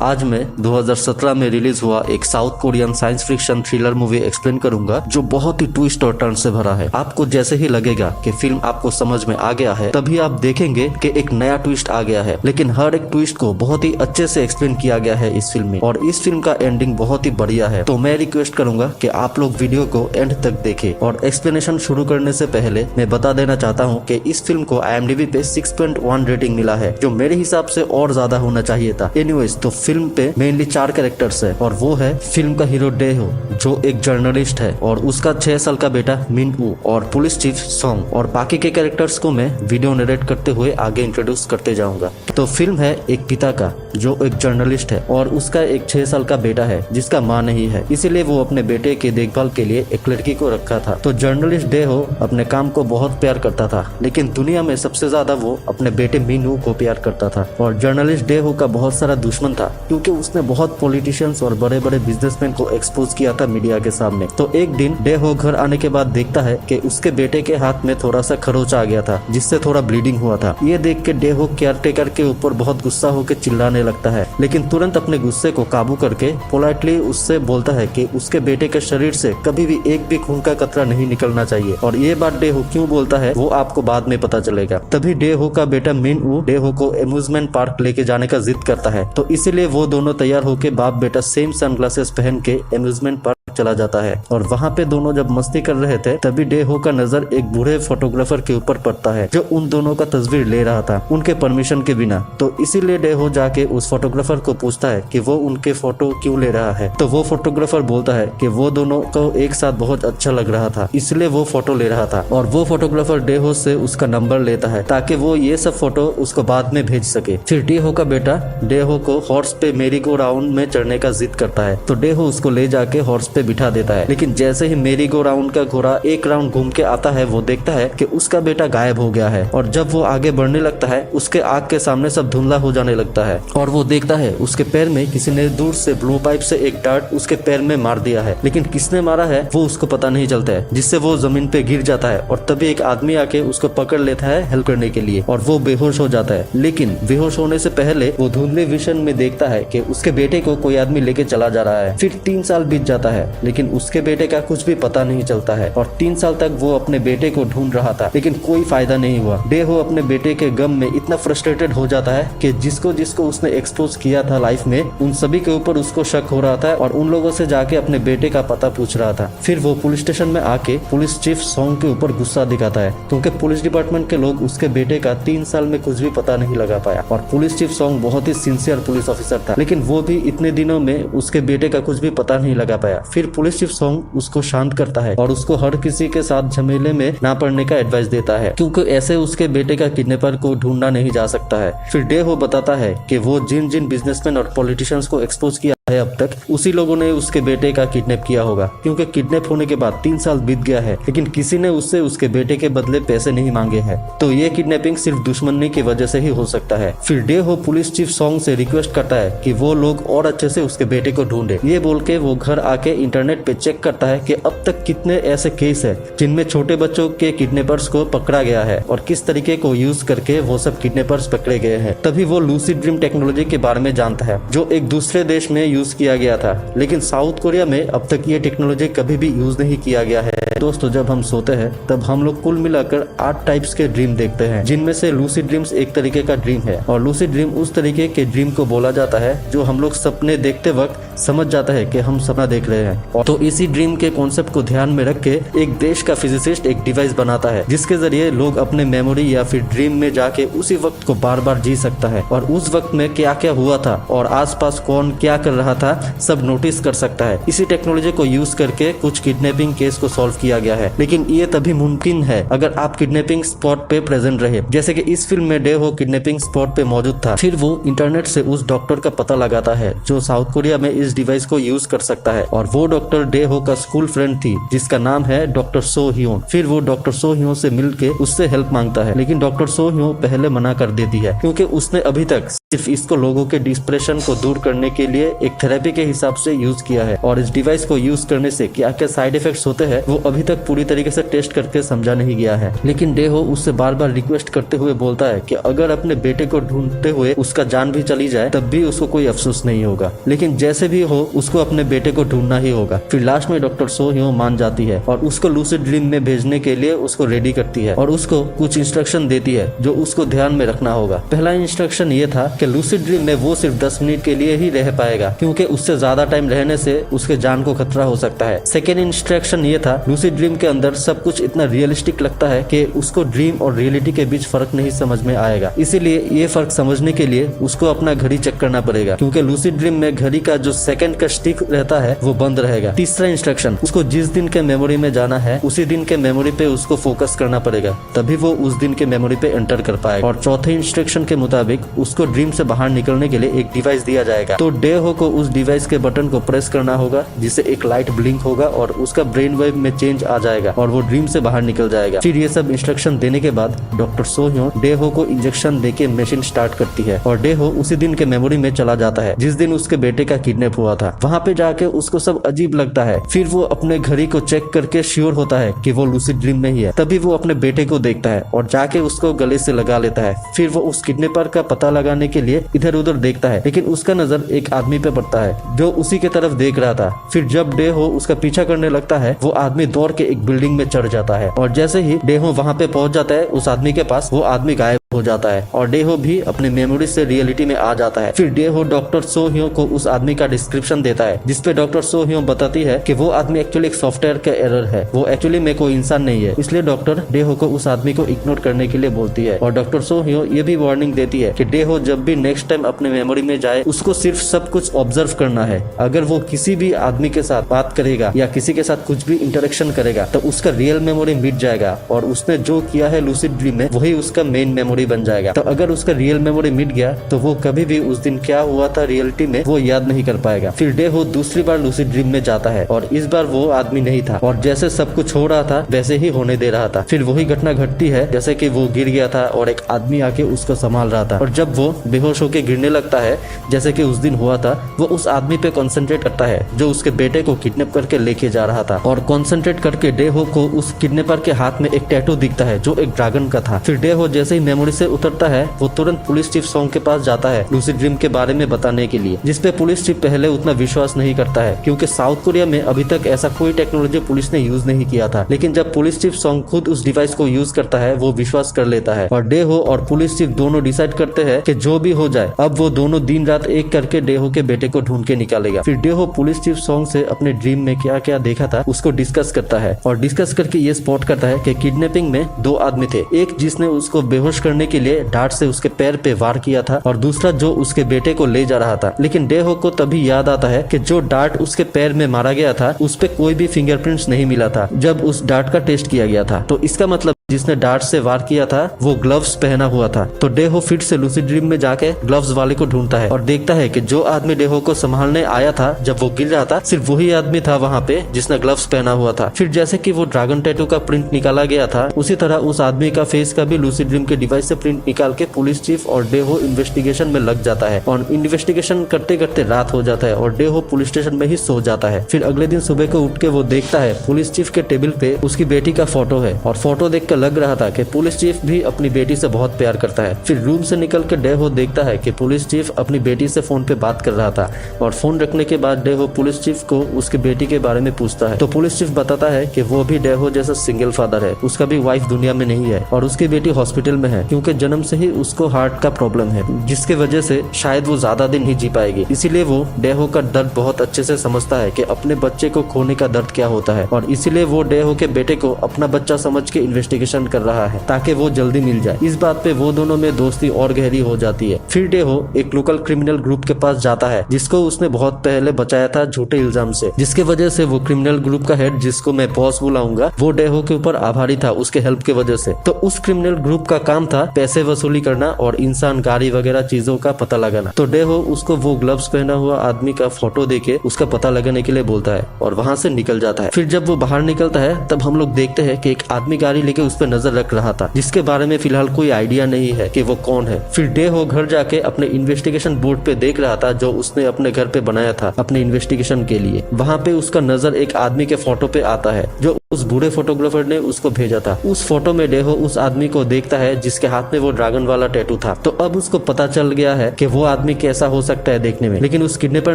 आज मैं 2017 में रिलीज हुआ एक south Korean science fiction thriller movie explain करूंगा जो बहुत ही ट्विस्ट और टर्न से भरा है। आपको जैसे ही लगेगा कि फिल्म आपको समझ में आ गया है तभी आप देखेंगे कि एक नया ट्विस्ट आ गया है, लेकिन हर एक ट्विस्ट को बहुत ही अच्छे से एक्सप्लेन किया गया है इस फिल्म में और इस फिल्म का एंडिंग बहुत ही बढ़िया है। तो मैं रिक्वेस्ट करूंगा कि आप लोग वीडियो को एंड तक देखें। और एक्सप्लेनेशन शुरू करने से पहले मैं बता देना चाहता हूँ कि इस फिल्म को IMDb पे 6.1 रेटिंग मिला है, जो मेरे हिसाब से और ज्यादा होना चाहिए था। एनीवेज, तो फिल्म पे मेनली 4 कैरेक्टर्स है और वो है फिल्म का हीरो डेहो जो एक जर्नलिस्ट है और उसका 6 साल का बेटा मिन वू और पुलिस चीफ सॉन्ग, और बाकी के कैरेक्टर्स को मैं वीडियो नरेट करते हुए आगे इंट्रोड्यूस करते जाऊंगा। तो फिल्म है एक पिता का जो एक जर्नलिस्ट है और उसका एक 6 साल का बेटा है जिसका माँ नहीं है, इसीलिए वो अपने बेटे की देखभाल के लिए एक लड़की को रखा था। तो जर्नलिस्ट डेहो अपने काम को बहुत प्यार करता था, लेकिन दुनिया में सबसे ज्यादा वो अपने बेटे मिनू को प्यार करता था। और जर्नलिस्ट डेहो का बहुत सारा दुश्मन था क्योंकि उसने बहुत पॉलिटिशियंस और बड़े बड़े बिजनेसमैन को एक्सपोज किया था मीडिया के सामने। तो एक दिन डेहो घर आने के बाद देखता है कि उसके बेटे के हाथ में थोड़ा सा खरोच आ गया था जिससे थोड़ा ब्लीडिंग हुआ था। ये देख के डेहो केयरटेकर के ऊपर बहुत गुस्सा होकर चिल्लाने लगता है, लेकिन तुरंत अपने गुस्से को काबू करके पोलाइटली उससे बोलता है कि उसके बेटे के शरीर से कभी भी एक भी खून का कतरा नहीं निकलना चाहिए। और ये बात डेहो क्यों बोलता है वो आपको बाद में पता चलेगा। तभी डेहो का बेटा मिन वू डेहो को एम्यूजमेंट पार्क लेके जाने का जिद करता है, तो इसीलिए वो दोनों तैयार होके बाप बेटा सेम सनग्लासेस पहन के एम्यूजमेंट पार्क चला जाता है। और वहाँ पे दोनों जब मस्ती कर रहे थे तभी डेहो का नजर एक बूढ़े फोटोग्राफर के ऊपर पड़ता है जो उन दोनों का तस्वीर ले रहा था उनके परमिशन के बिना। तो इसीलिए डेहो जाके उस फोटोग्राफर को पूछता है कि वो उनके फोटो क्यों ले रहा है। तो वो फोटोग्राफर बोलता है कि वो दोनों को एक साथ बहुत अच्छा लग रहा था इसलिए वो फोटो ले रहा था। और वो फोटोग्राफर डेहो से उसका नंबर लेता है ताकि वो ये सब फोटो उसको बाद में भेज सके। फिर डेहो का बेटा डेहो को हॉर्स पे मेरी गो राउंड में चढ़ने का जिद करता है, तो डेहो उसको ले जाके हॉर्स पे बिठा देता है। लेकिन जैसे ही मेरी गो राउंड का घोड़ा एक राउंड घूम के आता है वो देखता है कि उसका बेटा गायब हो गया है। और जब वो आगे बढ़ने लगता है उसके आग के सामने सब धुंधला हो जाने लगता है और वो देखता है उसके पैर में किसी ने दूर से ब्लो पाइप से एक डार्ट उसके पैर में मार दिया है, लेकिन किसने मारा है वो उसको पता नहीं चलता है, जिससे वो जमीन पे गिर जाता है। और तभी एक आदमी आके उसको पकड़ लेता है हेल्प करने के लिए और वो बेहोश हो जाता है। लेकिन बेहोश होने से पहले वो धुंधले विजन में देखता है कि उसके बेटे को कोई आदमी लेके चला जा रहा है। फिर 3 साल बीत जाता है लेकिन उसके बेटे का कुछ भी पता नहीं चलता है और 3 साल तक वो अपने बेटे को ढूंढ रहा था, लेकिन कोई फायदा नहीं हुआ। डेहो अपने बेटे के गम में इतना फ्रस्ट्रेटेड हो जाता है कि जिसको जिसको उसने एक्सपोज किया था लाइफ में उन सभी के ऊपर उसको शक हो रहा था और उन लोगों से जाके अपने बेटे का पता पूछ रहा था। फिर वो पुलिस स्टेशन में आके पुलिस चीफ सॉन्ग के ऊपर गुस्सा दिखाता है क्योंकि पुलिस डिपार्टमेंट के लोग उसके बेटे का 3 साल में कुछ भी पता नहीं लगा पाया। और पुलिस चीफ सॉन्ग बहुत ही सिंसियर पुलिस ऑफिसर था, लेकिन वो भी इतने दिनों में उसके बेटे का कुछ भी पता नहीं लगा पाया। फिर पुलिस चीफ सॉन्ग उसको शांत करता है और उसको हर किसी के साथ झमेले में ना पड़ने का एडवाइस देता है क्योंकि ऐसे उसके बेटे का किडनैपर को ढूंढना नहीं जा सकता है। फिर डेहो बताता है कि वो जिन जिन बिजनेसमैन और पॉलिटिशियंस को एक्सपोज किया है अब तक उसी लोगों ने उसके बेटे का किडनैप किया होगा, क्योंकि किडनैप होने के बाद 3 साल बीत गया है लेकिन किसी ने उससे उसके बेटे के बदले पैसे नहीं मांगे हैं। तो ये किडनैपिंग सिर्फ दुश्मनी की वजह से ही हो सकता है। फिर डेहो पुलिस चीफ सॉन्ग से रिक्वेस्ट करता है कि वो लोग और अच्छे से उसके बेटे को ढूंढे। ये बोल के वो घर आके इंटरनेट पे चेक करता है कि अब तक कितने ऐसे केस है जिनमें छोटे बच्चों के किडनैपर्स को पकड़ा गया है और किस तरीके को यूज करके वो सब किडनैपर्स पकड़े गए हैं। तभी वो लूसिड ड्रीम टेक्नोलॉजी के बारे में जानता है जो एक दूसरे देश में यूज किया गया था, लेकिन साउथ कोरिया में अब तक ये टेक्नोलॉजी कभी भी यूज नहीं किया गया है। दोस्तों, जब हम सोते हैं तब हम लोग कुल मिलाकर 8 टाइप्स के ड्रीम देखते हैं, जिनमें से लूसिड ड्रीम्स एक तरीके का ड्रीम है। और लूसिड ड्रीम उस तरीके के ड्रीम को बोला जाता है जो हम लोग सपने देखते वक्त समझ जाता है कि हम सपना देख रहे हैं। तो इसी ड्रीम के कॉन्सेप्ट को ध्यान में रख के एक देश का फिजिसिस्ट एक डिवाइस बनाता है जिसके जरिए लोग अपने मेमोरी या फिर ड्रीम में जाके उसी वक्त को बार बार जी सकता है और उस वक्त में क्या क्या हुआ था और आसपास कौन क्या कर रहा था सब नोटिस कर सकता है। इसी टेक्नोलॉजी को यूज करके कुछ किडनैपिंग केस को सॉल्व किया गया है, लेकिन ये तभी मुमकिन है अगर आप किडनैपिंग स्पॉट पे प्रेजेंट रहे। जैसे कि इस फिल्म में डेहो किडनैपिंग स्पॉट पे मौजूद था। फिर वो इंटरनेट से उस डॉक्टर का पता लगाता है जो साउथ कोरिया में इस डिवाइस को यूज कर सकता है और वो डॉक्टर डेहो का स्कूल फ्रेंड थी जिसका नाम है डॉक्टर सो ह्योन। फिर वो डॉक्टर सो ह्योन से मिलके उससे हेल्प मांगता है, लेकिन डॉक्टर सो ह्योन पहले मना कर देती है क्योंकि उसने अभी तक सिर्फ इसको लोगों के डिप्रेशन को दूर करने के लिए एक थेरेपी के हिसाब से यूज किया है और इस डिवाइस को यूज करने से क्या क्या साइड इफेक्ट्स होते हैं वो अभी तक पूरी तरीके से टेस्ट करके समझा नहीं गया है। लेकिन डेहो उससे बार बार रिक्वेस्ट करते हुए बोलता है कि अगर अपने बेटे को ढूंढते हुए उसका जान भी चली जाए तब भी उसको कोई अफसोस नहीं होगा, लेकिन जैसे भी हो उसको अपने बेटे को ढूंढना ही होगा। फिर लास्ट में डॉक्टर सो ह्यो मान जाती है और उसको लूसिड ड्रीम में भेजने के लिए उसको रेडी करती है और उसको कुछ इंस्ट्रक्शन देती है जो उसको ध्यान में रखना होगा। पहला इंस्ट्रक्शन ये था कि लूसिड ड्रीम में वो सिर्फ 10 मिनट के लिए ही रह पाएगा क्योंकि उससे ज्यादा टाइम रहने से उसके जान को खतरा हो सकता है। सेकेंड इंस्ट्रक्शन ये था लूसिड ड्रीम के अंदर सब कुछ इतना रियलिस्टिक लगता है कि उसको ड्रीम और रियलिटी के बीच फर्क नहीं समझ में आएगा, इसीलिए ये फर्क समझने के लिए उसको अपना घड़ी चेक करना पड़ेगा क्योंकि लूसिड ड्रीम में घड़ी का जो सेकंड का स्टिक रहता है वो बंद रहेगा। तीसरा इंस्ट्रक्शन उसको जिस दिन के मेमोरी में जाना है उसी दिन के मेमोरी पे उसको फोकस करना पड़ेगा, तभी वो उस दिन के मेमोरी पे एंटर कर पाएगा। और चौथे इंस्ट्रक्शन के मुताबिक उसको ड्रीम से बाहर निकलने के लिए एक डिवाइस दिया जाएगा, तो डेहो को उस डिवाइस के बटन को प्रेस करना होगा जिससे एक लाइट ब्लिंक होगा और उसका ब्रेन वेव में चेंज आ जाएगा और वो ड्रीम से बाहर निकल जाएगा। फिर ये सब इंस्ट्रक्शन देने के बाद डॉक्टर सो ह्यो डेहो को इंजेक्शन देके मशीन स्टार्ट करती है और डेहो उसी दिन के मेमोरी में चला जाता है जिस दिन उसके बेटे का किडनैप हुआ था। वहाँ पे जाके उसको सब अजीब लगता है। फिर वो अपने घड़ी को चेक करके श्योर होता है कि वो लूसिड ड्रीम में ही है, तभी वो अपने बेटे को देखता है और जाके उसको गले से लगा लेता है। फिर वो उस किडनैपर का पता लगाने के लिए इधर उधर देखता है, लेकिन उसका नजर एक आदमी पे पड़ता है जो उसी के तरफ देख रहा था। फिर जब डेहो उसका पीछा करने लगता है वो आदमी दौड़ के एक बिल्डिंग में चढ़ जाता है और जैसे ही डेहो वहाँ पे पहुंच जाता है उस आदमी के पास, वो आदमी गायब हो जाता है और डेहो भी अपने मेमोरी से रियलिटी में आ जाता है। फिर डेहो डॉक्टर सो ह्यो को उस आदमी का डिस्क्रिप्शन देता है जिसपे डॉक्टर सो ह्यो बताती है कि वो आदमी एक्चुअली एक सॉफ्टवेयर का एरर है, वो एक्चुअली में कोई इंसान नहीं है, इसलिए डॉक्टर डेहो को उस आदमी को इग्नोर करने के लिए बोलती है। और डॉक्टर सो ह्यो ये भी वार्निंग देती है कि डेहो जब भी नेक्स्ट टाइम अपने मेमोरी में जाए उसको सिर्फ सब कुछ ऑब्जर्व करना है। अगर वो किसी भी आदमी के साथ बात करेगा या किसी के साथ कुछ भी इंटरेक्शन करेगा तो उसका रियल मेमोरी मिट जाएगा और उसने जो किया है लूसिड ड्रीम में वही उसका मेन मेमोरी बन जाएगा। तो अगर उसका रियल मेमोरी मिट गया तो वो कभी भी उस दिन क्या हुआ था रियलिटी में वो याद नहीं कर पाएगा। फिर डेहो दूसरी बार लूसिड ड्रीम में जाता है और इस बार वो आदमी नहीं था और जैसे सब कुछ हो रहा था वैसे ही होने दे रहा था। फिर वही घटना घटती है जैसे कि वो गिर गया था और एक आदमी आके उसको संभाल रहा था और जब वो बेहोश होके गिरने लगता है जैसे कि उस दिन हुआ था, वो उस आदमी पे कंसंट्रेट करता है जो उसके बेटे को किडनैप करके लेके जा रहा था और कंसंट्रेट करके डेहो को उस किडनैपर के हाथ में एक टैटू दिखता है जो एक ड्रैगन का था। फिर डेहो जैसे ही मेमोरी से उतरता है वो तुरंत पुलिस चीफ सॉन्ग के पास जाता है लूसिड ड्रीम के बारे में बताने के लिए, जिसपे पुलिस चीफ पहले उतना विश्वास नहीं करता है क्योंकि साउथ कोरिया में अभी तक ऐसा कोई टेक्नोलॉजी पुलिस ने यूज नहीं किया था। लेकिन जब पुलिस चीफ सॉन्ग खुद उस डिवाइस को यूज करता है वो विश्वास कर लेता है और डेहो और पुलिस चीफ दोनों डिसाइड करते हैं कि जो भी हो जाए अब वो दोनों दिन रात एक करके डेहो के बेटे को ढूंढ के निकालेगा। फिर डेहो पुलिस चीफ सॉन्ग से अपने ड्रीम में क्या क्या देखा था उसको डिस्कस करता है और डिस्कस करके ये स्पॉट करता है कि किडनैपिंग में दो आदमी थे, एक जिसने उसको बेहोश करने के लिए डांट से उसके पैर पे वार किया था और दूसरा जो उसके बेटे को ले जा रहा था। लेकिन डेहो को तभी याद आता है कि जो डांट उसके पैर में मारा गया था उस पे कोई भी फिंगरप्रिंट्स नहीं मिला था जब उस डांट का टेस्ट किया गया था, तो इसका मतलब जिसने डार्ट से वार किया था वो ग्लव्स पहना हुआ था। तो डेहो फिर से लूसिड ड्रीम में जाके ग्लव्स वाले को ढूंढता है और देखता है कि जो आदमी डेहो को संभालने आया था जब वो गिर रहा था सिर्फ वही आदमी था वहाँ पे जिसने ग्लव्स पहना हुआ था। फिर जैसे कि वो ड्रैगन टैटू का प्रिंट निकाला गया था उसी तरह उस आदमी का फेस का भी लूसिड ड्रीम के डिवाइस से प्रिंट निकाल के पुलिस चीफ और डेहो इन्वेस्टिगेशन में लग जाता है और इन्वेस्टिगेशन करते करते रात हो जाता है और डेहो पुलिस स्टेशन में ही सो जाता है। फिर अगले दिन सुबह को उठ के वो देखता है पुलिस चीफ के टेबल पे उसकी बेटी का फोटो है और फोटो देख कर लग रहा था कि पुलिस चीफ भी अपनी बेटी से बहुत प्यार करता है। फिर रूम से निकल के डेहो देखता है कि पुलिस चीफ अपनी बेटी से फोन पे बात कर रहा था और फोन रखने के बाद डेहो पुलिस चीफ को उसके बेटी के बारे में पूछता है तो पुलिस चीफ बताता है कि वो भी डेहो जैसा सिंगल फादर है, उसका भी वाइफ दुनिया में नहीं है और उसकी बेटी हॉस्पिटल में है क्योंकि जन्म से ही उसको हार्ट का प्रॉब्लम है जिसके वजह से शायद वो ज्यादा दिन नहीं जी पाएगी। इसीलिए वो डेहो का दर्द बहुत अच्छे से समझता है कि अपने बच्चे को खोने का दर्द क्या होता है और इसीलिए वो डेहो के बेटे को अपना बच्चा समझ के इन्वेस्टिगेशन कर रहा है ताकि वो जल्दी मिल जाए। इस बात पे वो दोनों में दोस्ती और गहरी हो जाती है। फिर डेहो एक लोकल क्रिमिनल ग्रुप के पास जाता है जिसको उसने बहुत पहले बचाया था झूठे इल्जाम से, जिसके वजह से वो क्रिमिनल ग्रुप का हेड जिसको मैं बॉस बुलाऊंगा वो डेहो के ऊपर आभारी था उसके हेल्प के वजह से। तो उस क्रिमिनल ग्रुप का काम था पैसे वसूली करना और इंसान गाड़ी वगैरह चीजों का पता लगाना। तो डेहो उसको वो ग्लव्स पहना हुआ आदमी का फोटो देके उसका पता लगाने के लिए बोलता है और वहाँ से निकल जाता है। फिर जब वो बाहर निकलता है तब हम लोग देखते हैं कि एक आदमी गाड़ी लेके उस पर नजर रख रहा था, जिसके बारे में फिलहाल कोई आइडिया नहीं है कि वो कौन है। फिर डेहो घर जाके अपने इन्वेस्टिगेशन बोर्ड पे देख रहा था जो उसने अपने घर पे बनाया था अपने इन्वेस्टिगेशन के लिए। वहाँ पे उसका नजर एक आदमी के फोटो पे आता है जो उस बूढ़े फोटोग्राफर ने उसको भेजा था। उस फोटो में डेहो उस आदमी को देखता है जिसके हाथ में वो ड्रैगन वाला टैटू था। तो अब उसको पता चल गया है कि वो आदमी कैसा हो सकता है देखने में, लेकिन उस किडनैपर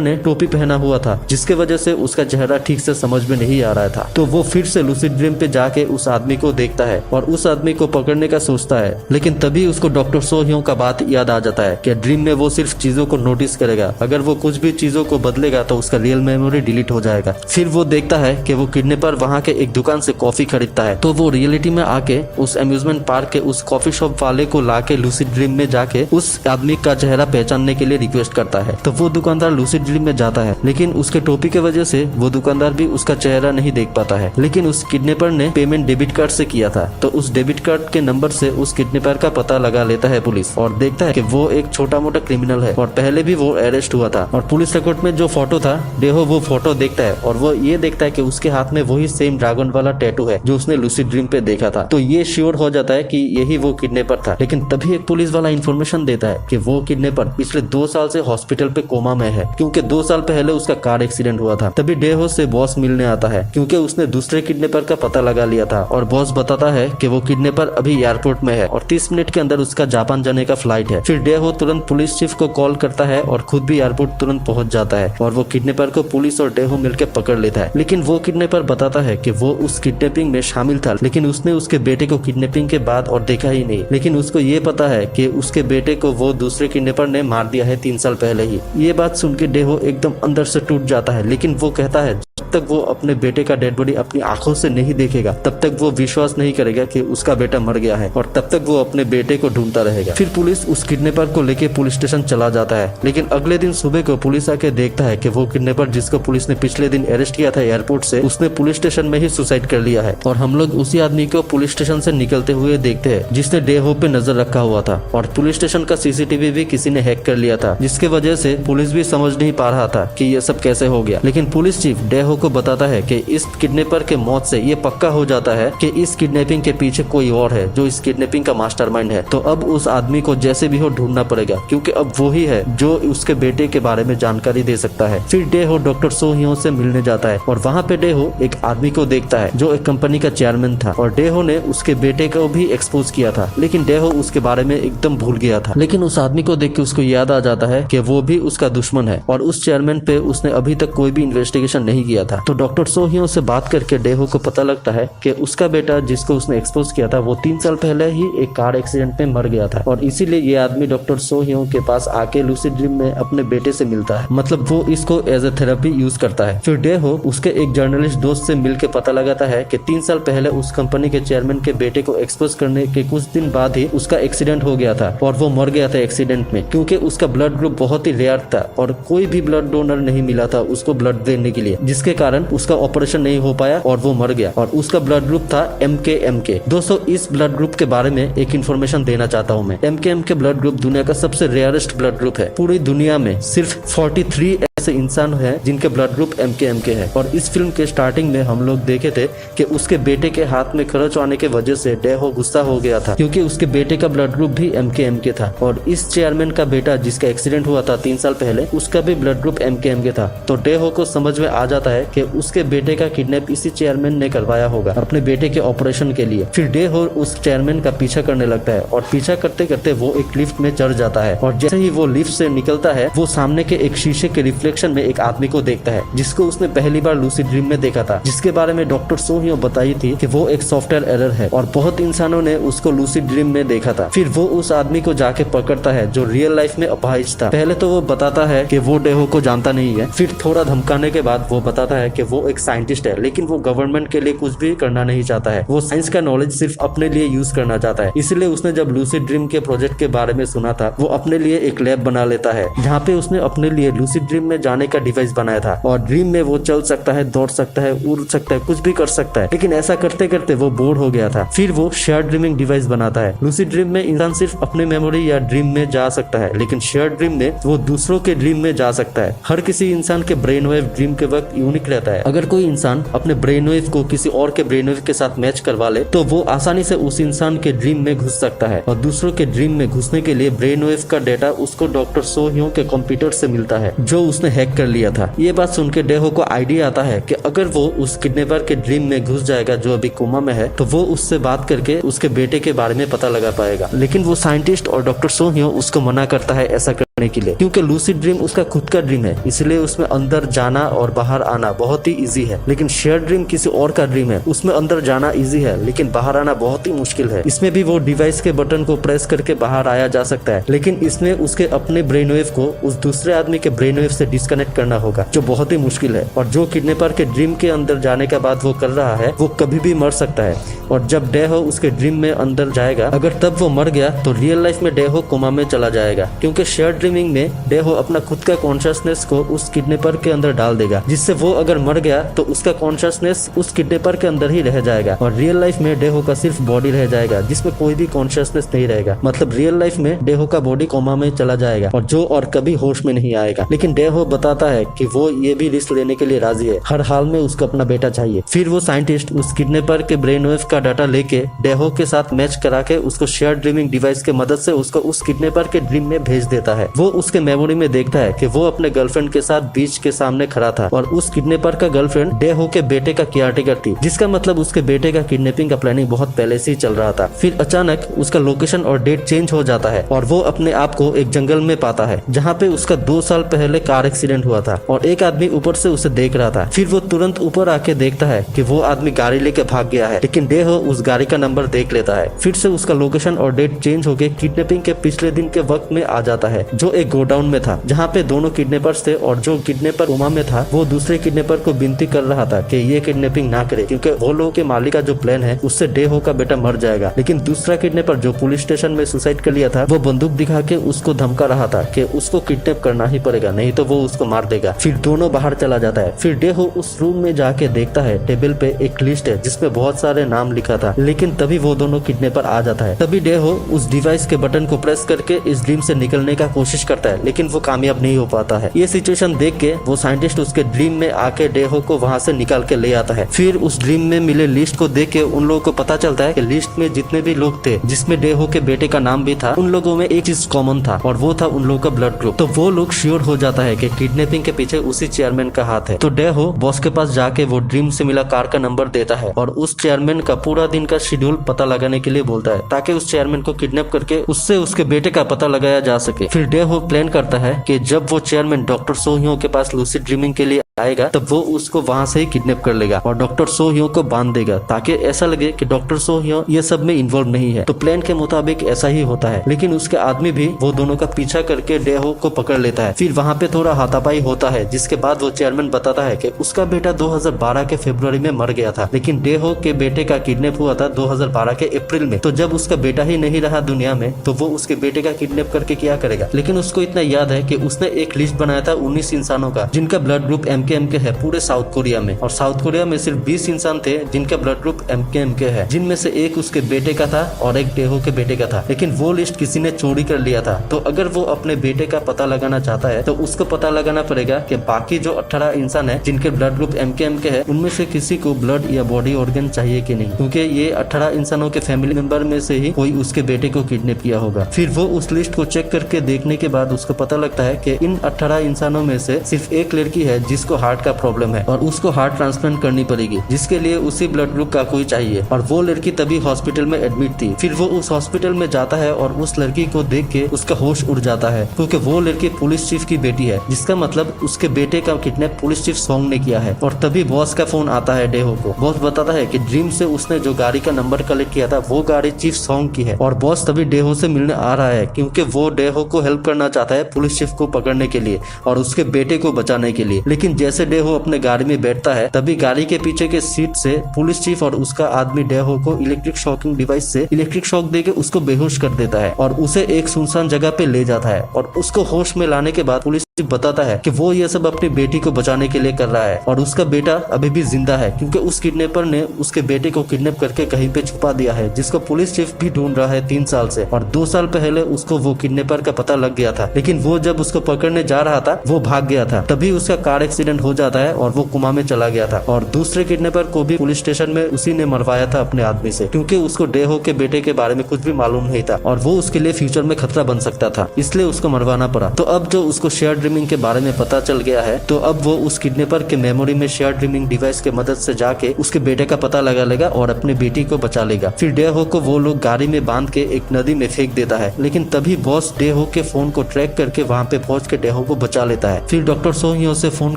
ने टोपी पहना हुआ था जिसके वजह से उसका चेहरा ठीक से समझ में नहीं आ रहा था। तो वो फिर से लूसिड ड्रीम पे जाके उस आदमी को देखता है और उस आदमी को पकड़ने का सोचता है, लेकिन तभी उसको डॉक्टर सो ह्यों का बात याद आ जाता है कि ड्रीम में वो सिर्फ चीजों को नोटिस करेगा, अगर वो कुछ भी चीजों को बदलेगा तो उसका रियल मेमोरी डिलीट हो जाएगा। फिर वो देखता है कि वो किडनैपर वहाँ के एक दुकान से कॉफी खरीदता है। तो वो रियलिटी में आके उस अम्यूजमेंट पार्क के उस कॉफी शॉप वाले को लाके लूसिड ड्रीम में जाके उस आदमी का चेहरा पहचानने के लिए रिक्वेस्ट करता है। तो वो दुकानदार लूसिड ड्रीम में जाता है, लेकिन उसके टोपी के वजह से वो दुकानदार भी उसका चेहरा नहीं देख पाता है। लेकिन उस किडनैपर ने पेमेंट डेबिट कार्ड से किया था, तो उस डेबिट कार्ड के नंबर से उस किडनैपर का पता लगा लेता है पुलिस और देखता है कि वो एक छोटा मोटा क्रिमिनल है और पहले भी वो अरेस्ट हुआ था। और पुलिस रिकॉर्ड में जो फोटो था, डेहो वो फोटो देखता है और वो ये देखता है कि उसके हाथ में वही सेम ड्रैगन वाला टैटू है जो उसने लूसिड ड्रीम पे देखा था। तो ये श्योर हो जाता है कि यही वो किडनैपर था। लेकिन तभी एक पुलिस वाला इन्फॉर्मेशन देता है कि वो किडनैपर पिछले 2 साल से हॉस्पिटल पे कोमा में है, क्योंकि 2 साल पहले उसका कार एक्सीडेंट हुआ था। तभी डेहो से बॉस मिलने आता है क्योंकि उसने दूसरे किडनैपर का पता लगा लिया था और बॉस बताता है कि वो किडनैपर अभी एयरपोर्ट में है और 30 मिनट के अंदर उसका जापान जाने का फ्लाइट है। फिर डेहो तुरंत पुलिस चीफ को कॉल करता है और खुद भी एयरपोर्ट तुरंत पहुंच जाता है और वो किडनैपर को पुलिस और डेहो मिलकर पकड़ लेता है। लेकिन वो किडनैपर बताता है कि वो उस किडनैपिंग में शामिल था, लेकिन उसने उसके बेटे को किडनैपिंग के बाद और देखा ही नहीं। लेकिन उसको ये पता है कि उसके बेटे को वो दूसरे किडनैपर ने मार दिया है 3 साल पहले ही। ये बात सुन के डेहो एकदम अंदर से टूट जाता है, लेकिन वो कहता है जब तक वो अपने बेटे का डेड बॉडी अपनी आंखों से नहीं देखेगा तब तक वो विश्वास नहीं करेगा कि उसका बेटा मर गया है और तब तक वो अपने बेटे को ढूंढता रहेगा। फिर पुलिस उस किडनैपर को लेके पुलिस स्टेशन चला जाता है, लेकिन अगले दिन सुबह को पुलिस आके देखता है कि वो किडनैपर जिसको पुलिस ने पिछले दिन अरेस्ट किया था एयरपोर्ट से, उसने पुलिस स्टेशन में ही सुसाइड कर लिया है। और हम लोग उसी आदमी को पुलिस स्टेशन से निकलते हुए देखते हैं जिसने डेहो पे नजर रखा हुआ था और पुलिस स्टेशन का सीसीटीवी भी किसी ने हैक कर लिया था, जिसके वजह से पुलिस भी समझ नहीं पा रहा था कि ये सब कैसे हो गया। लेकिन पुलिस चीफ डेहो को बताता है कि इस किडनैपर के मौत से ये पक्का हो जाता है कि इस किडनैपिंग के पीछे कोई और है जो इस किडनैपिंग का मास्टरमाइंड है। तो अब उस आदमी को जैसे भी हो ढूंढना पड़ेगा, क्योंकि अब वो ही है जो उसके बेटे के बारे में जानकारी दे सकता है। फिर डेहो डॉक्टर सो ह्यों से मिलने जाता है और वहाँ पे डेहो एक आदमी को देखता है जो एक कंपनी का चेयरमैन था और डेहो ने उसके बेटे को भी एक्सपोज किया था, लेकिन डेहो उसके बारे में एकदम भूल गया था। लेकिन उस आदमी को देख के उसको याद आ जाता है कि वो भी उसका दुश्मन है और उस चेयरमैन पे उसने अभी तक कोई भी इन्वेस्टिगेशन नहीं किया था। तो डॉक्टर सो ह्यों से बात करके डेहो को पता लगता है कि उसका बेटा जिसको उसने एक्सपोज किया था वो 3 साल पहले ही एक कार एक्सीडेंट में मर गया था और इसीलिए ये आदमी डॉक्टर सो ह्यों के पास आके लूसिड ड्रीम में अपने बेटे से मिलता है, मतलब वो इसको एज ए थेरेपी यूज करता है। फिर डेहो उसके एक जर्नलिस्ट दोस्त से मिलके पता लगाता है कि 3 साल पहले उस कंपनी के चेयरमैन के बेटे को एक्सपोज करने के कुछ दिन बाद ही उसका एक्सीडेंट हो गया था और वो मर गया था एक्सीडेंट में, क्योंकि उसका ब्लड ग्रुप बहुत ही रेयर था और कोई भी ब्लड डोनर नहीं मिला था उसको ब्लड देने के लिए, जिसके कारण उसका ऑपरेशन नहीं हो पाया और वो मर गया। और उसका ब्लड ग्रुप था MKMK। दोस्तों इस ब्लड ग्रुप के बारे में एक इन्फॉर्मेशन देना चाहता हूँ मैं। MKMK ब्लड ग्रुप दुनिया का सबसे रेयरेस्ट ब्लड ग्रुप है। पूरी दुनिया में सिर्फ 43 ऐसे इंसान हैं जिनके ब्लड ग्रुप MKMK है। और इस फिल्म के स्टार्टिंग में हम लोग देखे थे कि उसके बेटे के हाथ में खरोच आने के वजह से डेहो गुस्सा हो गया था, क्योंकि उसके बेटे का ब्लड ग्रुप भी MKMK था और इस चेयरमैन का बेटा जिसका एक्सीडेंट हुआ था 3 साल पहले, उसका भी ब्लड ग्रुप MKMK था। तो डेहो को समझ में आ जाता है कि उसके बेटे का किडनैप इसी चेयरमैन ने करवाया होगा अपने बेटे के ऑपरेशन के लिए। फिर डेहो उस चेयरमैन का पीछा करने लगता है और पीछा करते करते वो एक लिफ्ट में चढ़ जाता है और जैसे ही वो लिफ्ट से निकलता है वो सामने के एक शीशे के रिफ्लेक्शन में एक आदमी को देखता है जिसको उसने पहली बार लूसिड ड्रीम में देखा था, जिसके बारे में डॉक्टर सो ह्यों बताई थी कि वो एक सॉफ्टवेयर एरर है और बहुत इंसानों ने उसको लूसिड ड्रीम में देखा था। फिर वो उस आदमी को जाके पकड़ता है जो रियल लाइफ में अपाहिज था। पहले तो वो बताता है कि वो डेहो को जानता नहीं है, फिर थोड़ा धमकाने के बाद वो बताता है कि वो एक साइंटिस्ट है लेकिन वो गवर्नमेंट के लिए कुछ भी करना नहीं चाहता है, वो साइंस का नॉलेज सिर्फ अपने लिए यूज करना चाहता है। इसलिए उसने जब लूसिड ड्रीम के प्रोजेक्ट के बारे में सुना था वो अपने लिए एक लैब बना लेता है जहाँ पे उसने अपने लिए लूसिड ड्रीम में में जाने का डिवाइस बनाया था और ड्रीम में वो चल सकता है, दौड़ सकता है, उड़ सकता है, कुछ भी कर सकता है। लेकिन ऐसा करते करते वो बोर हो गया था। फिर वो शेयर ड्रीमिंग डिवाइस बनाता है। लूसिड ड्रीम में इंसान सिर्फ अपने मेमोरी या ड्रीम में जा सकता है, लेकिन शेयर ड्रीम में वो दूसरों के ड्रीम में जा सकता है। हर किसी इंसान के ब्रेन वेव ड्रीम के वक्त यूनिक रहता है। अगर कोई इंसान अपने ब्रेन वेव को किसी और के ब्रेन वेव के साथ मैच करवा ले तो वो आसानी से उस इंसान के ड्रीम में घुस सकता है और दूसरों के ड्रीम में घुसने के लिए ब्रेन वेव का डेटा उसको डॉक्टर सो ह्यो के कंप्यूटर से मिलता है जो उसने हैक कर लिया था। ये बात सुन के डेहो को आइडिया आता है कि अगर वो उस किडनैपर के ड्रीम में घुस जाएगा जो अभी कोमा में है तो वो उससे बात करके उसके बेटे के बारे में पता लगा पाएगा। लेकिन वो साइंटिस्ट और डॉक्टर सो ह्यो उसको मना करता है ऐसा करने के लिए, क्योंकि लूसिड ड्रीम उसका खुद का ड्रीम है, इसलिए उसमें अंदर जाना और बाहर आना बहुत ही इजी है। लेकिन शेयर ड्रीम किसी और का ड्रीम है, उसमें अंदर जाना इजी है लेकिन बाहर आना बहुत ही मुश्किल है। इसमें भी वो डिवाइस के बटन को प्रेस करके बाहर आया जा सकता है, लेकिन इसमें उसके अपने ब्रेन वेव को उस दूसरे आदमी के ब्रेन वेव से डिस्कनेक्ट करना होगा जो बहुत ही मुश्किल है। और जो किडनैपर के ड्रीम के अंदर जाने के बाद वो कर रहा है वो कभी भी मर सकता है। और जब डेहो उसके ड्रीम में अंदर जाएगा, अगर तब वो मर गया तो रियल लाइफ में डेहो कोमा में चला जाएगा, क्योंकि शेयर ड्रीमिंग में डेहो अपना खुद का कॉन्शियसनेस को उस किडनैपर के अंदर डाल देगा, जिससे वो अगर मर गया तो उसका कॉन्शियसनेस उस किडनैपर के अंदर ही रह जाएगा और रियल लाइफ में डेहो का सिर्फ बॉडी रह जाएगा जिसमें कोई भी कॉन्शियसनेस नहीं रहेगा। मतलब रियल लाइफ में डेहो का बॉडी कोमा में चला जाएगा और जो और कभी होश में नहीं आएगा। लेकिन डेहो बताता है कि वो ये भी रिस्क लेने के लिए राजी है, हर हाल में उसको अपना बेटा चाहिए। फिर वो साइंटिस्ट उस किडनैपर के ब्रेन वेव का डाटा लेके डेहो के साथ मैच करा के उसको शेयर ड्रीमिंग डिवाइस के मदद से उसको उस किडनैपर के ड्रीम में भेज देता है। वो उसके मेमोरी में देखता है कि वो अपने गर्लफ्रेंड के साथ बीच के सामने खड़ा था और उस किडनैपर का गर्लफ्रेंड डेहो के बेटे का केयरटेकर थी, जिसका मतलब उसके बेटे का किडनैपिंग का प्लानिंग बहुत पहले से ही चल रहा था। फिर अचानक उसका लोकेशन और डेट चेंज हो जाता है और वो अपने आप को एक जंगल में पाता है जहाँ पे उसका 2 साल पहले कार एक्सीडेंट हुआ था और एक आदमी ऊपर से उसे देख रहा था। फिर वो तुरंत ऊपर आके देखता है कि वो आदमी गाड़ी लेके भाग गया है, लेकिन डेहो उस गाड़ी का नंबर देख लेता है। फिर से उसका लोकेशन और डेट चेंज होके किडनैपिंग के पिछले दिन के वक्त में आ जाता है, जो एक गोडाउन में था जहाँ पे दोनों किडनैपर्स थे और जो किडनैपर कोमा में था वो दूसरे किडनैपर को विनती कर रहा था कि ये किडनैपिंग ना करे, क्योंकि वो लोगों के मालिक का जो प्लान है उससे डेहो का बेटा मर जाएगा। लेकिन दूसरा किडनैपर जो पुलिस स्टेशन में सुसाइड कर लिया था वो बंदूक दिखा के उसको धमका रहा था कि उसको किडनैप करना ही पड़ेगा, नहीं तो वो उसको मार देगा। फिर दोनों बाहर चला जाता है। फिर डेहो उस रूम में जाके देखता है टेबल पे एक लिस्ट है जिसमें बहुत सारे नाम लिखा था, लेकिन तभी वो दोनों किडनैपर आ जाता है। तभी डेहो उस डिवाइस के बटन को प्रेस करके इस ड्रीम से निकलने का कोशिश करता है, लेकिन वो कामयाब नहीं हो पाता है। ये सिचुएशन देख के वो साइंटिस्ट उसके ड्रीम में आके डेहो को वहाँ से निकाल के ले आता है। फिर उस ड्रीम में मिले लिस्ट को देख के उन लोगों को पता चलता है कि लिस्ट में जितने भी लोग थे जिसमें डेहो के बेटे का नाम भी था, उन लोगों में एक चीज कॉमन था और वो था उन लोगों का ब्लड ग्रुप। तो वो लोग श्योर हो जाता है कि किडनैपिंग के पीछे उसी चेयरमैन का हाथ है। तो डेहो बॉस के पास जाके वो ड्रीम से मिला कार का नंबर देता है और उस चेयरमैन का पूरा दिन का शेड्यूल पता लगाने के लिए बोलता है, ताकि उस चेयरमैन को किडनैप करके उससे उसके बेटे का पता लगाया जा सके। फिर डेहो प्लान करता है कि जब वो चेयरमैन डॉक्टर सो ह्यो के पास लूसिड ड्रीमिंग के लिए आएगा तब वो उसको वहाँ से ही किडनैप कर लेगा और डॉक्टर सो ह्यो को बांध देगा, ताकि ऐसा लगे कि डॉक्टर सो ह्यो ये सब में इन्वॉल्व नहीं है। तो प्लान के मुताबिक ऐसा ही होता है, लेकिन उसके आदमी भी वो दोनों का पीछा करके डेहो को पकड़ लेता है। फिर वहाँ पे थोड़ा हाथापाई होता है, जिसके बाद वो चेयरमैन बताता है कि उसका बेटा 2012 के फरवरी में मर गया था, लेकिन डेहो के बेटे का किडनैप हुआ था 2012 के अप्रैल में। तो जब उसका बेटा ही नहीं रहा दुनिया में तो वो उसके बेटे का किडनैप करके क्या करेगा। लेकिन उसको इतना याद है कि उसने एक लिस्ट बनाया था 19 इंसानों का जिनका ब्लड ग्रुप MKMK है पूरे साउथ कोरिया में, और साउथ कोरिया में सिर्फ 20 इंसान थे जिनका ब्लड ग्रुप MKMK है, जिनमें से एक उसके बेटे का था और एक डेहो के बेटे का था। लेकिन वो लिस्ट किसी ने चोरी कर लिया था। तो अगर वो अपने बेटे का पता लगाना चाहता है तो उसको पता लगाना पड़ेगा कि बाकी जो 18 इंसान है जिनके ब्लड ग्रुप MKMK है उनमें से किसी को ब्लड या बॉडी ऑर्गन चाहिए कि नहीं, क्योंकि ये 18 इंसानों के फैमिली मेंबर में से ही कोई उसके बेटे को किडनैप किया होगा। फिर वो उस लिस्ट को चेक करके देखने के बाद उसको पता लगता है कि इन 18 इंसानों में से सिर्फ एक लड़की है जिसको हार्ट का प्रॉब्लम है और उसको हार्ट ट्रांसप्लांट करनी पड़ेगी, जिसके लिए उसी ब्लड ग्रुप का कोई चाहिए, और वो लड़की तभी हॉस्पिटल में एडमिट थी। फिर वो उस हॉस्पिटल में जाता है और उस लड़की को देख के उसका होश उड़ जाता है, क्योंकि वो लड़की पुलिस चीफ की बेटी है, जिसका मतलब उसके बेटे का किडनैप पुलिस चीफ सोंग ने किया है। और तभी बॉस का फोन आता है डेहो को। बॉस बताता है कि ड्रीम से उसने जो गाड़ी का नंबर कलेक्ट किया था वो गाड़ी चीफ सोंग की है, और बॉस तभी डेहो से मिलने आ रहा है क्योंकि वो डेहो को हेल्प करना चाहता है पुलिस चीफ को पकड़ने के लिए और उसके बेटे को बचाने के लिए। लेकिन जैसे डेहो अपने गाड़ी में बैठता है तभी गाड़ी के पीछे के सीट से पुलिस चीफ और उसका आदमी डेहो को इलेक्ट्रिक शॉकिंग डिवाइस से इलेक्ट्रिक शॉक देके उसको बेहोश कर देता है और उसे एक सुनसान जगह पे ले जाता है, और उसको होश में लाने के बाद पुलिस बताता है कि वो ये सब अपनी बेटी को बचाने के लिए कर रहा है और उसका बेटा अभी भी जिंदा है क्योंकि उस किडनैपर ने उसके बेटे को किडनैप करके कहीं पे छुपा दिया है, जिसको पुलिस चीफ भी ढूंढ रहा है 3 साल से। और 2 साल पहले उसको वो किडनैपर का पता लग गया था, लेकिन वो जब उसको पकड़ने जा रहा था वो भाग गया था। तभी उसका कार एक्सीडेंट हो जाता है और वो कोमा में चला गया था। और दूसरे किडनैपर को भी पुलिस स्टेशन में उसी ने मरवाया था अपने आदमी से, क्योंकि उसको डेहो के बेटे के बारे में कुछ भी मालूम नहीं था और वो उसके लिए फ्यूचर में खतरा बन सकता था, इसलिए उसको मरवाना पड़ा। तो अब जो उसको शेयर ड्रीमिंग के बारे में पता चल गया है, तो अब वो उस किडनैपर के मेमोरी में शेयर ड्रीमिंग डिवाइस के मदद से जाके उसके बेटे का पता लगा लेगा और अपने बेटी को बचा लेगा। फिर डेहो को वो लोग गाड़ी में बांध के एक नदी में फेंक देता है, लेकिन तभी बॉस डेहो के फोन को ट्रैक करके वहाँ पे पहुंच के डेहो को बचा लेता है। फिर डॉक्टर सो ह्यो से फोन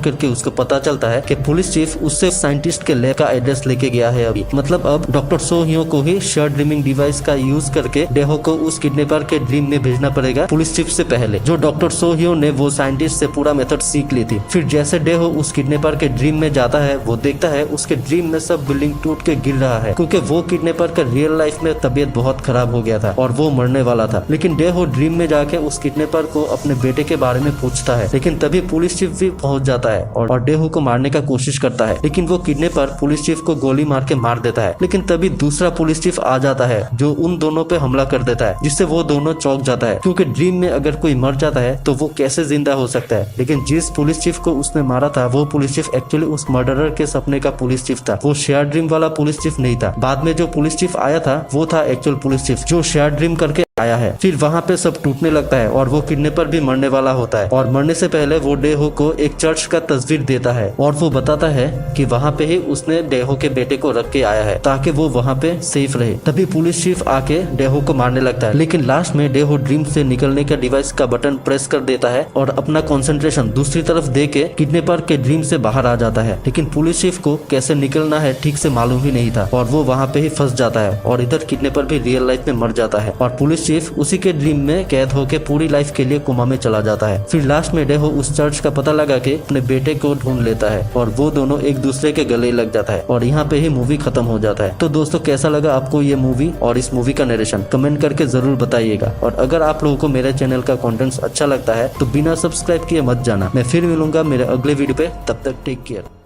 करके उसको पता चलता है कि पुलिस चीफ उससे साइंटिस्ट के लैब का एड्रेस लेके गया है अभी। मतलब अब डॉक्टर सो ह्यो को ही शेयर ड्रीमिंग डिवाइस का यूज करके डेहो को उस किडनैपर के ड्रीम में भेजना पड़ेगा पुलिस चीफ से पहले। जो डॉक्टर सो ह्यो ने वो साइंटिस्ट से पूरा मेथड सीख ली थी। फिर जैसे डेहो उस किडनैपर के ड्रीम में जाता है, वो देखता है उसके ड्रीम में सब बिल्डिंग टूट के गिर रहा है, क्योंकि वो किडनैपर का रियल लाइफ में तबीयत बहुत खराब हो गया था और वो मरने वाला था। लेकिन डेहो ड्रीम में जाके उस किडनैपर को अपने बेटे के बारे में पूछता है, लेकिन तभी पुलिस चीफ भी पहुंच जाता है और डेहो को मारने का कोशिश करता है, लेकिन वो किडनैपर पुलिस चीफ को गोली मार के मार देता है। लेकिन तभी दूसरा पुलिस चीफ आ जाता है जो उन दोनों पे हमला कर देता है, जिससे वो दोनों चौंक जाता है, क्योंकि ड्रीम में अगर कोई मर जाता है तो वो कैसे जिंदा हो सकता है। लेकिन जिस पुलिस चीफ को उसने मारा था वो पुलिस चीफ एक्चुअली उस मर्डरर के सपने का पुलिस चीफ था, वो शेयर ड्रीम वाला पुलिस चीफ नहीं था। बाद में जो पुलिस चीफ आया था वो था एक्चुअल पुलिस चीफ जो शेयर ड्रीम करके आया है। फिर वहाँ पे सब टूटने लगता है और वो किडनैपर भी मरने वाला होता है और मरने से पहले वो डेहो को एक चर्च का तस्वीर देता है और वो बताता है कि वहाँ पे ही उसने डेहो के बेटे को रख के आया है ताकि वो वहाँ पे सेफ रहे। तभी पुलिस चीफ आके डेहो को मारने लगता है, लेकिन लास्ट में डेहो ड्रीम से निकलने का डिवाइस का बटन प्रेस कर देता है और अपना कंसंट्रेशन दूसरी तरफ दे के किडनैपर के ड्रीम से बाहर आ जाता है। लेकिन पुलिस चीफ को कैसे निकलना है ठीक से मालूम ही नहीं था और वो वहाँ पे ही फंस जाता है और इधर किडनैपर भी रियल लाइफ में मर जाता है और पुलिस चीफ उसी के ड्रीम में कैद होके पूरी लाइफ के लिए कोमा में चला जाता है। फिर लास्ट में डेहो उस चर्च का पता लगा के अपने बेटे को ढूंढ लेता है और वो दोनों एक दूसरे के गले लग जाता है और यहाँ पे ही मूवी खत्म हो जाता है। तो दोस्तों कैसा लगा आपको ये मूवी और इस मूवी का नरेशन कमेंट करके जरूर बताइएगा। और अगर आप लोगों को मेरे चैनल का कंटेंट्स अच्छा लगता है तो बिना सब्सक्राइब किए मत जाना। मैं फिर मिलूंगा मेरे अगले वीडियो पे, तब तक टेक केयर।